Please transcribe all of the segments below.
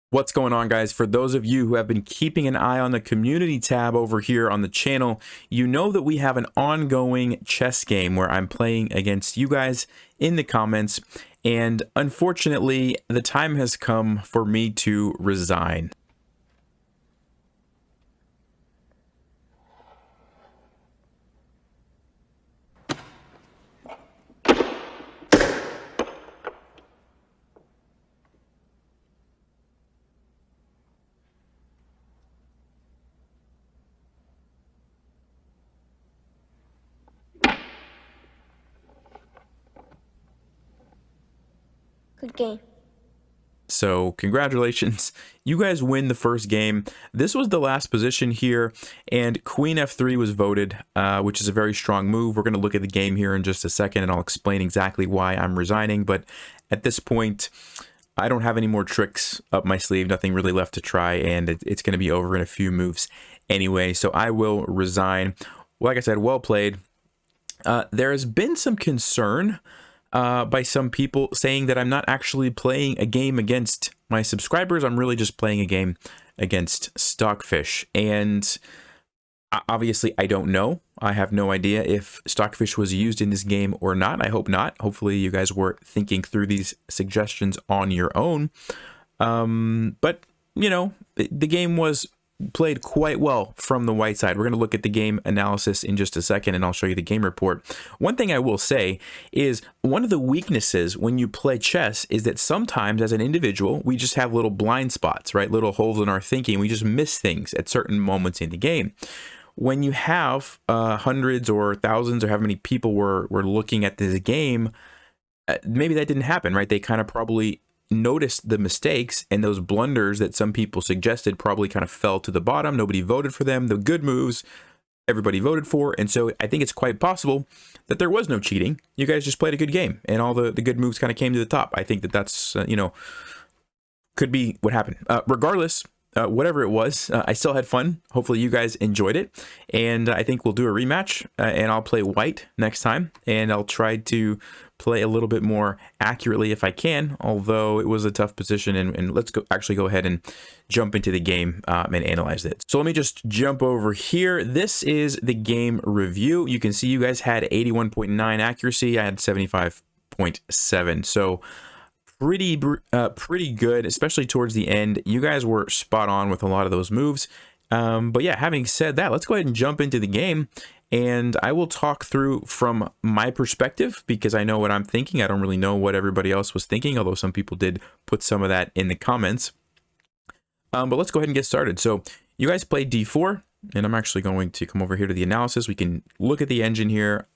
What's going on, guys? For those of you who have been keeping an eye on the community tab over here on the channel, you know that we have an ongoing chess game where I'm playing against you guys in the comments, and unfortunately, the time has come for me to resign. Good game. So congratulations, you guys win the first game. This was the last position here, and Queen F3 was voted, which is a very strong move. We're going to look at the game here in just a second, and I'll explain exactly why I'm resigning. But at this point, I don't have any more tricks up my sleeve, nothing really left to try, and it's going to be over in a few moves anyway. So I will resign. Like I said, well played. There has been some concern by some people saying that I'm not actually playing a game against my subscribers. I'm really just playing a game against Stockfish. And obviously, I don't know. I have no idea if Stockfish was used in this game or not. I hope not. Hopefully, you guys were thinking through these suggestions on your own. But, you know, the game was played quite well from the white side. We're going to look at the game analysis in just a second, and I'll show you the game report. One thing I will say is one of the weaknesses when you play chess is that sometimes as an individual, we just have little blind spots, right? Little holes in our thinking. We just miss things at certain moments in the game. When you have hundreds or thousands or how many people were looking at this game, maybe that didn't happen, right? They kind of probably noticed the mistakes, and those blunders that some people suggested probably kind of fell to the bottom. Nobody voted for them. The good moves, everybody voted for. And so I think it's quite possible that there was no cheating. You guys just played a good game, and all the good moves kind of came to the top. I think that that's, you know, could be what happened. Regardless, whatever it was, I still had fun. Hopefully you guys enjoyed it, and I think we'll do a rematch, and I'll play white next time, and I'll try to play a little bit more accurately if I can, although it was a tough position. And let's actually go ahead and jump into the game and analyze it. So let me just jump over here. This is the game review. You can see you guys had 81.9 accuracy. I had 75.7. So pretty good, especially towards the end. You guys were spot on with a lot of those moves. But yeah, having said that, let's go ahead and jump into the game, and I will talk through from my perspective because I know what I'm thinking. I don't really know what everybody else was thinking, although some people did put some of that in the comments. But let's go ahead and get started. So you guys played d4, and I'm actually going to come over here to the analysis. We can look at the engine here,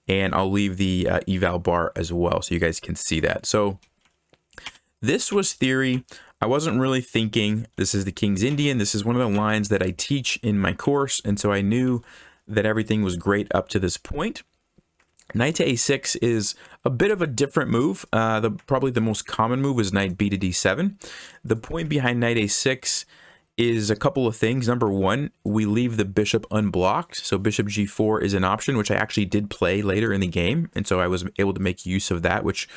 and I'll leave the eval bar as well so you guys can see that. So this was theory. I wasn't really thinking. This is the King's Indian. This is one of the lines that I teach in my course, and so I knew that everything was great up to this point. Knight to a6 is a bit of a different move. Probably the most common move is knight b to d7. The point behind knight a6 is a couple of things. Number one, we leave the bishop unblocked, so bishop g4 is an option, which I actually did play later in the game, and so I was able to make use of that, which,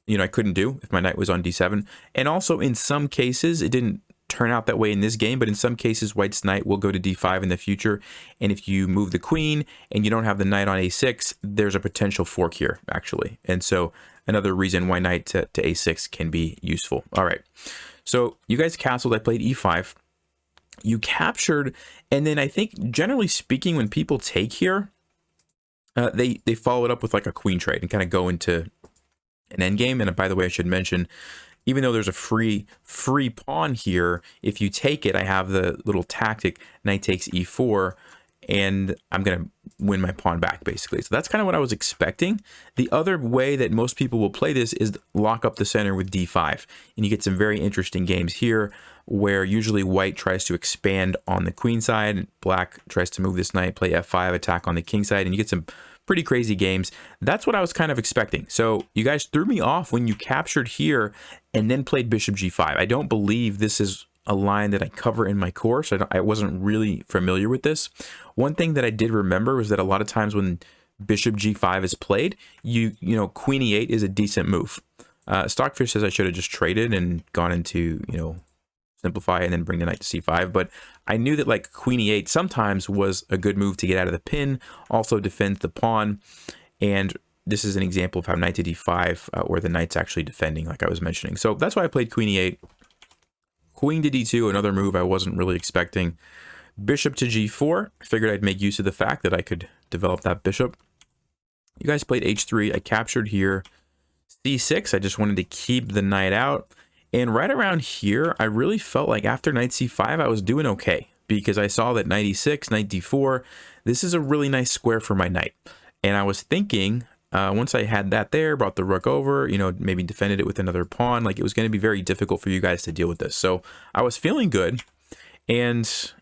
you know, I couldn't do if my knight was on d7. And also in some cases, it didn't turn out that way in this game, but in some cases white's knight will go to d5 in the future, and if you move the queen and you don't have the knight on a6, there's a potential fork here actually, and so another reason why knight to a6 can be useful. All right, so you guys castled. I played e5. You captured, and then I think generally speaking when people take here, they follow it up with like a queen trade and kind of go into an endgame. And by the way, I should mention, even though there's a free pawn here, if you take it, I have the little tactic, knight takes e4, and I'm going to win my pawn back, basically. So that's kind of what I was expecting. The other way that most people will play this is lock up the center with d5, and you get some very interesting games here, where usually white tries to expand on the queen side, black tries to move this knight, play f5, attack on the king side, and you get some pretty crazy games. That's what I was kind of expecting. So you guys threw me off when you captured here and then played bishop g5. I don't believe this is a line that I cover in my course. I wasn't really familiar with this. One thing that I did remember was that a lot of times when bishop g5 is played, you know, queen e8 is a decent move. Stockfish says I should have just traded and gone into, you know, simplify and then bring the knight to c5. But I knew that like queen e8 sometimes was a good move to get out of the pin, also defends the pawn. And this is an example of how knight to d5, where the knight's actually defending, like I was mentioning. So that's why I played queen e8. Queen to d2, another move I wasn't really expecting. Bishop to g4. I figured I'd make use of the fact that I could develop that bishop. You guys played h3. I captured here. c6, I just wanted to keep the knight out. And right around here, I really felt like after knight c5, I was doing okay. Because I saw that knight e6, knight d4, this is a really nice square for my knight. And I was thinking, once I had that there, brought the rook over, you know, maybe defended it with another pawn, like it was going to be very difficult for you guys to deal with this. So I was feeling good. And,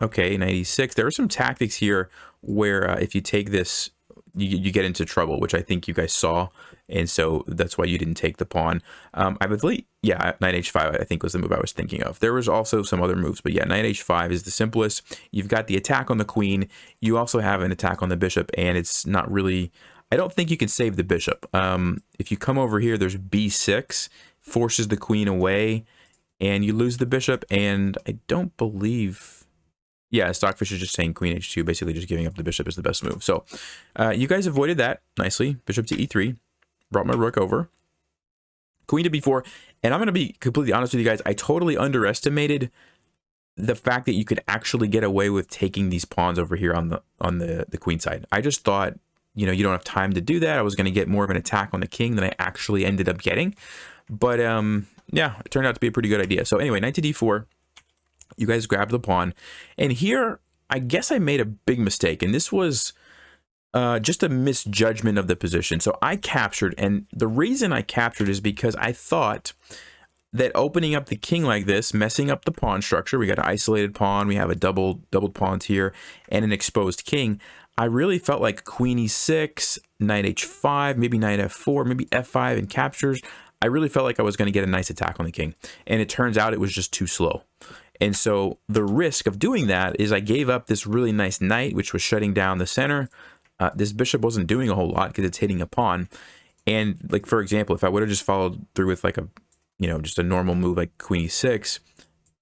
okay, knight e6. There are some tactics here where if you take this, you get into trouble, which I think you guys saw. And so that's why you didn't take the pawn. I believe, yeah, knight h5, I think was the move I was thinking of. There was also some other moves, but yeah, knight h5 is the simplest. You've got the attack on the queen. You also have an attack on the bishop, and it's not really, I don't think you can save the bishop. If you come over here, there's b6, forces the queen away, and you lose the bishop, and I don't believe... Yeah, Stockfish is just saying queen h2, basically just giving up the bishop is the best move. So you guys avoided that nicely. Bishop to e3. Brought my rook over. Queen to b4. And I'm going to be completely honest with you guys. I totally underestimated the fact that you could actually get away with taking these pawns over here on the queen side. I just thought, you know, you don't have time to do that. I was going to get more of an attack on the king than I actually ended up getting. But yeah, it turned out to be a pretty good idea. So anyway, knight to d4. You guys grabbed the pawn. And here, I guess I made a big mistake. And this was just a misjudgment of the position. So I captured. And the reason I captured is because I thought that opening up the king like this, messing up the pawn structure. We got an isolated pawn. We have a doubled pawns here and an exposed king. I really felt like queen e6, knight h5, maybe knight f4, maybe f5 and captures. I really felt like I was going to get a nice attack on the king. And it turns out it was just too slow. And so the risk of doing that is I gave up this really nice knight, which was shutting down the center. This bishop wasn't doing a whole lot because it's hitting a pawn. And like, for example, if I would have just followed through with like a, you know, just a normal move like queen e6,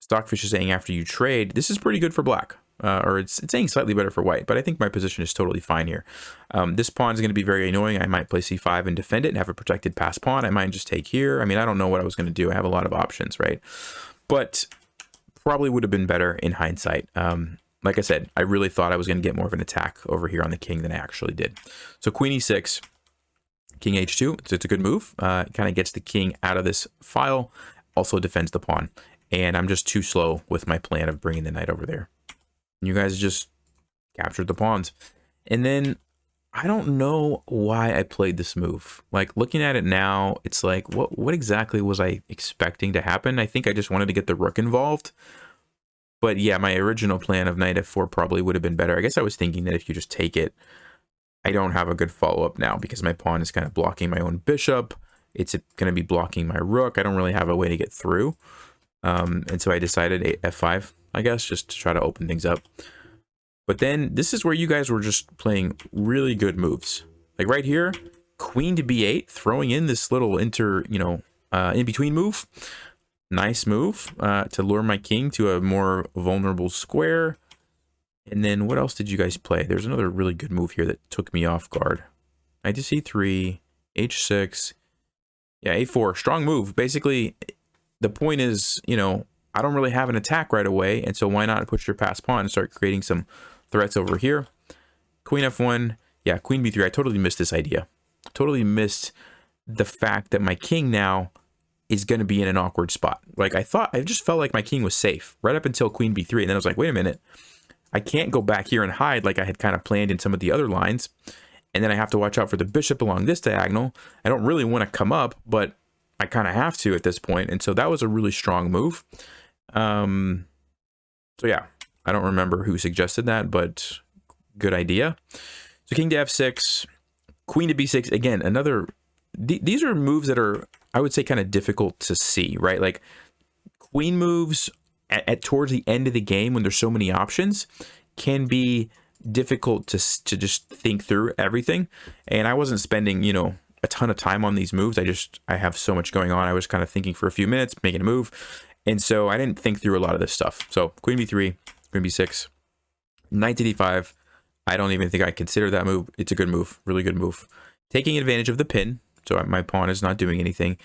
Stockfish is saying after you trade, this is pretty good for black. Or it's saying slightly better for white, but I think my position is totally fine here. This pawn is going to be very annoying. I might play c5 and defend it and have a protected pass pawn. I might just take here. I mean, I don't know what I was going to do. I have a lot of options, right? But probably would have been better in hindsight. Like I said, I really thought I was going to get more of an attack over here on the king than I actually did. So queen e6, king h2. It's a good move. It kind of gets the king out of this file. Also defends the pawn. And I'm just too slow with my plan of bringing the knight over there. You guys just captured the pawns. And then I don't know why I played this move. Like, looking at it now, it's like, what exactly was I expecting to happen? I think I just wanted to get the rook involved. But yeah, my original plan of knight f4 probably would have been better. I guess I was thinking that if you just take it, I don't have a good follow-up now because my pawn is kind of blocking my own bishop. It's going to be blocking my rook. I don't really have a way to get through. And so I decided f5, I guess, just to try to open things up. But then this is where you guys were just playing really good moves. Like right here, queen to b8, throwing in this little in-between move. Nice move to lure my king to a more vulnerable square. And then what else did you guys play? There's another really good move here that took me off guard. Knight to c3, h6. Yeah, a4, strong move. Basically, the point is, you know, I don't really have an attack right away, and so why not push your pass pawn and start creating some threats over here. Queen f1, yeah, queen b3. I totally missed this idea. Totally missed the fact that my king now is going to be in an awkward spot. Like, I just felt like my king was safe right up until queen b3, and then I was like, wait a minute, I can't go back here and hide like I had kind of planned in some of the other lines, and then I have to watch out for the bishop along this diagonal. I don't really want to come up, but I kind of have to at this point, and so that was a really strong move. So yeah, I don't remember who suggested that, but good idea. So king to f6, queen to b6. Again, these are moves that are, I would say, kind of difficult to see, right? Like queen moves at towards the end of the game when there's so many options can be difficult to just think through everything. And I wasn't spending, you know, a ton of time on these moves. I have so much going on. I was kind of thinking for a few minutes, making a move. And so I didn't think through a lot of this stuff. So queen b3, queen b6, knight to d5. I don't even think I consider that move. It's a good move, really good move. Taking advantage of the pin, so my pawn is not doing anything.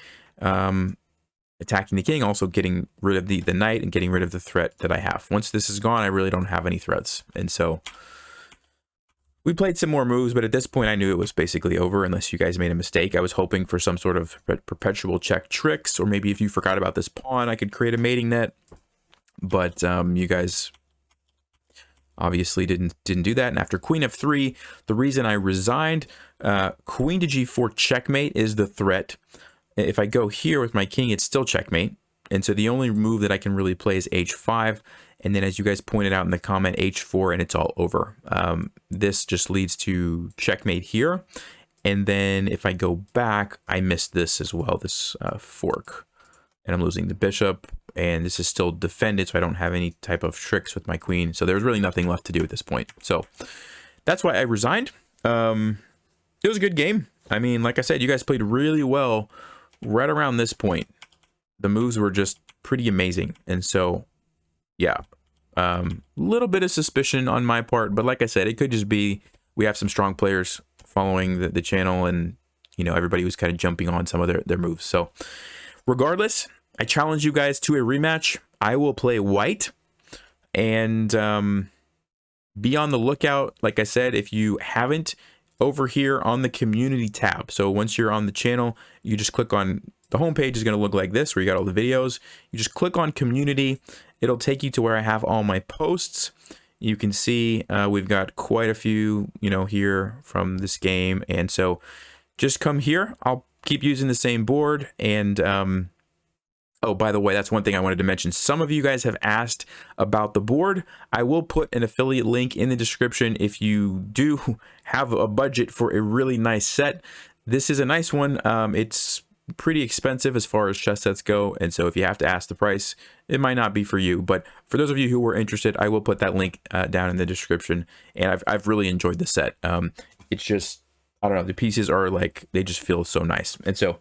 Attacking the king, also getting rid of the knight and getting rid of the threat that I have. Once this is gone, I really don't have any threats. And so we played some more moves, but at this point I knew it was basically over unless you guys made a mistake. I was hoping for some sort of perpetual check tricks, or maybe if you forgot about this pawn, I could create a mating net. But you guys obviously didn't do that. And after queen f3, the reason I resigned, queen to g4 checkmate is the threat. If I go here with my king, it's still checkmate. And so the only move that I can really play is h5. And then as you guys pointed out in the comment, h4, and it's all over. This just leads to checkmate here. And then if I go back, I missed this as well, this fork. And I'm losing the bishop. And this is still defended, so I don't have any type of tricks with my queen. So there's really nothing left to do at this point. So that's why I resigned. It was a good game. I mean, like I said, you guys played really well right around this point. The moves were just pretty amazing. And so, yeah, little bit of suspicion on my part. But like I said, it could just be we have some strong players following the channel. And, you know, everybody was kind of jumping on some of their moves. So regardless, I challenge you guys to a rematch. I will play white and be on the lookout. Like I said, if you haven't, over here on the community tab. So once you're on the channel, you just click on the homepage is going to look like this, where you got all the videos. You just click on community. It'll take you to where I have all my posts. You can see we've got quite a few, you know, here from this game. And so just come here. I'll keep using the same board. And oh, by the way, that's one thing I wanted to mention. Some of you guys have asked about the board. I will put an affiliate link in the description if you do have a budget for a really nice set. This is a nice one. It's pretty expensive as far as chess sets go, and so if you have to ask the price, it might not be for you. But for those of you who were interested, I will put that link down in the description. And I've really enjoyed the set. It's just, I don't know, the pieces are like, they just feel so nice. And so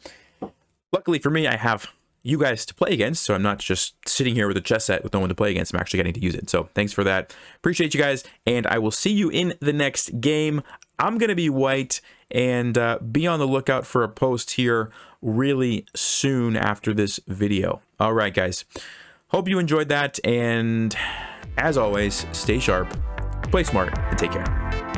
luckily for me, I have you guys to play against, so I'm not just sitting here with a chess set with no one to play against. I'm actually getting to use it. So thanks for that. Appreciate you guys, and I will see you in the next game. I'm gonna be white, and be on the lookout for a post here really soon after this video. All right, guys, hope you enjoyed that, and as always, stay sharp, play smart, and take care.